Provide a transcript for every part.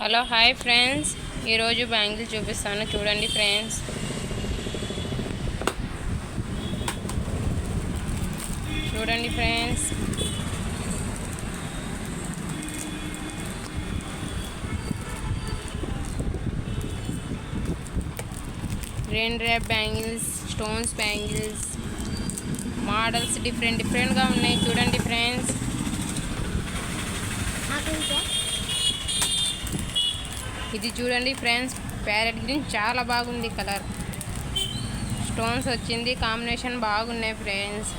Hello hi friends, ఈరోజు bangle చూపిస్తాను చూడండి ఫ్రెండ్స్. చూడండి friends, rain drop bangles, stones bangles models డిఫరెంట్గా ఉన్నాయి. చూడండి ఫ్రెండ్స్, ఇది చూడండి ఫ్రెండ్స్, ప్యారెట్ గ్రీన్ చాలా బాగుంది కలర్. స్టోన్స్ వచ్చింది, కాంబినేషన్ బాగున్నాయి ఫ్రెండ్స్.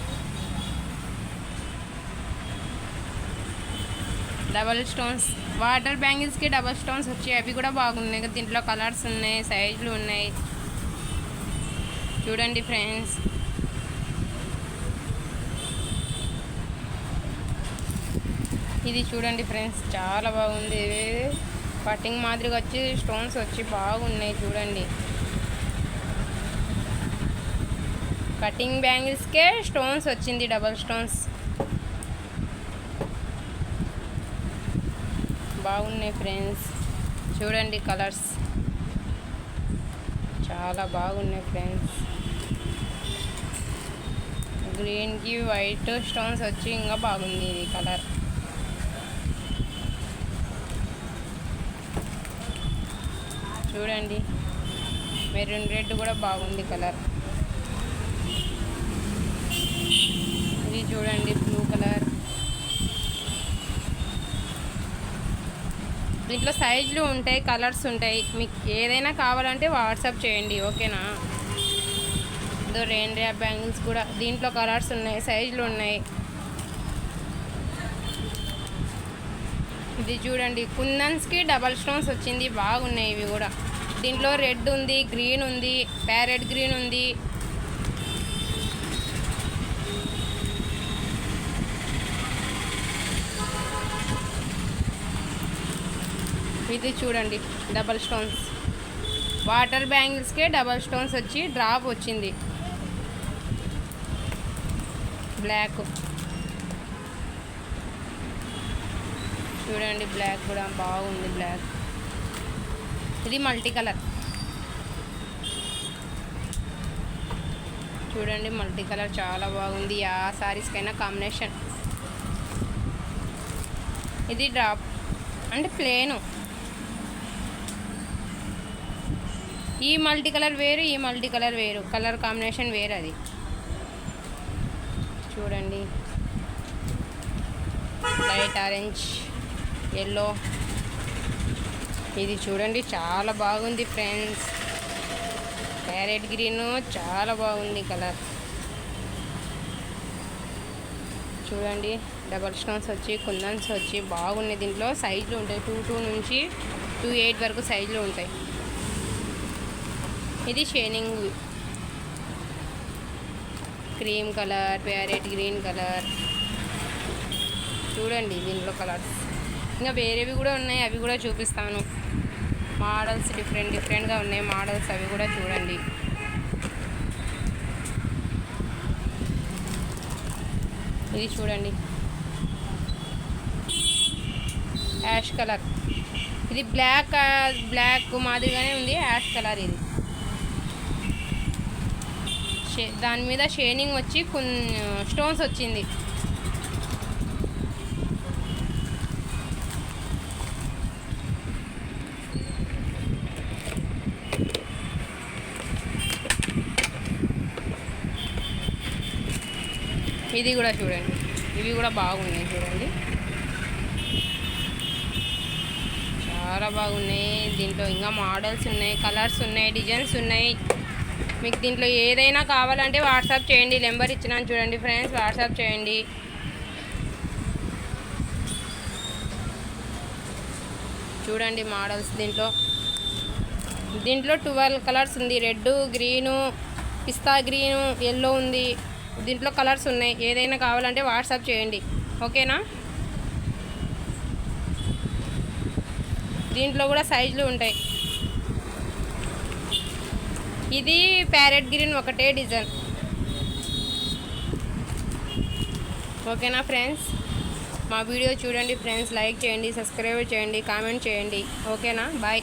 డబల్ స్టోన్స్ వాటర్ బ్యాంగిల్స్కి డబల్ స్టోన్స్ వచ్చాయి, అవి కూడా బాగున్నాయి. దీంట్లో కలర్స్ ఉన్నాయి, సైజులు ఉన్నాయి. చూడండి ఫ్రెండ్స్, ఇది చూడండి ఫ్రెండ్స్, చాలా బాగుంది. కటింగ్ మాదిరిగా వచ్చి స్టోన్స్ వచ్చి బాగున్నాయి. చూడండి, కటింగ్ బ్యాంగిల్స్కే స్టోన్స్ వచ్చింది, డబల్ స్టోన్స్ బాగున్నాయి ఫ్రెండ్స్. చూడండి, కలర్స్ చాలా బాగున్నాయి ఫ్రెండ్స్. గ్రీన్కి వైట్ స్టోన్స్ వచ్చి ఇంకా బాగుంది ఇది కలర్. చూడండి, మెరూన్ రెడ్ కూడా బాగుంది కలర్. ఇది చూడండి, బ్లూ కలర్. దీంట్లో సైజులు ఉంటాయి, కలర్స్ ఉంటాయి. మీకు ఏదైనా కావాలంటే వాట్సాప్ చేయండి, ఓకేనా. ఇదో రెయిన్ డ్రాప్ బ్యాంగిల్స్ కూడా, దీంట్లో కలర్స్ ఉన్నాయి, సైజులు ఉన్నాయి. ఇది చూడండి, కుందన్స్కి డబల్ స్టోన్స్ వచ్చింది, బాగున్నాయి ఇవి కూడా. దీంట్లో రెడ్ ఉంది, గ్రీన్ ఉంది, ప్యారెట్ గ్రీన్ ఉంది. ఇది చూడండి, డబల్ స్టోన్స్ వాటర్ బ్యాంగిల్స్కే డబల్ స్టోన్స్ వచ్చి డ్రాప్ వచ్చింది. బ్లాక్ చూడండి, బ్లాక్ కూడా బాగుంది. బ్లాక్ ఇది మల్టీ కలర్. చూడండి, మల్టీ కలర్ చాలా బాగుంది. ఆ సారీస్కైనా కాంబినేషన్. ఇది డ్రాప్ అంటే ప్లేను. ఈ మల్టీ కలర్ వేరు, ఈ మల్టీ కలర్ వేరు, కలర్ కాంబినేషన్ వేరు. అది చూడండి, లైట్ ఆరెంజ్, ఎల్లో. ఇది చూడండి, చాలా బాగుంది ఫ్రెండ్స్. ప్యారెట్ గ్రీన్ చాలా బాగుంది కలర్. చూడండి, డబల్ స్టోన్స్ వచ్చి కుందన్స్ వచ్చి బాగున్నాయి. దీంట్లో సైజులు ఉంటాయి, 2 నుంచి 28 వరకు సైజులు ఉంటాయి. ఇది shining cream colour, parrot green colour. చూడండి, దీంట్లో కలర్స్ ఇంకా వేరేవి కూడా ఉన్నాయి, అవి కూడా చూపిస్తాను. మోడల్స్ డిఫరెంట్గా ఉన్నాయి మోడల్స్, అవి కూడా చూడండి. ఇది చూడండి, యాష్ కలర్. ఇది బ్లాక్ మాదిరిగానే ఉంది, యాష్ కలర్. ఇది దాని మీద షైనింగ్ వచ్చి స్టోన్స్ వచ్చింది. ఇది కూడా చూడండి, ఇవి కూడా బాగున్నాయి. చూడండి, చాలా బాగున్నాయి. దీంట్లో ఇంకా మోడల్స్ ఉన్నాయి, కలర్స్ ఉన్నాయి, డిజైన్స్ ఉన్నాయి. మీకు దీంట్లో ఏదైనా కావాలంటే వాట్సాప్ చేయండి, నెంబర్ ఇచ్చినాను చూడండి ఫ్రెండ్స్, వాట్సాప్ చేయండి. చూడండి మోడల్స్, దీంట్లో 12 కలర్స్ ఉంది. రెడ్, గ్రీను, పిస్తా గ్రీను, ఎల్లో ఉంది. దీంట్లో కలర్స్ ఉన్నాయి, ఏదైనా కావాలంటే వాట్సాప్ చేయండి, ఓకేనా. దీంట్లో కూడా సైజులు ఉంటాయి. ఇది ప్యారెట్ గ్రీన్ ఒకటే డిజైన్, ఓకేనా ఫ్రెండ్స్. మా వీడియో చూడండి ఫ్రెండ్స్, లైక్ చేయండి, సబ్స్క్రైబ్ చేయండి, కామెంట్ చేయండి. ఓకేనా, బాయ్.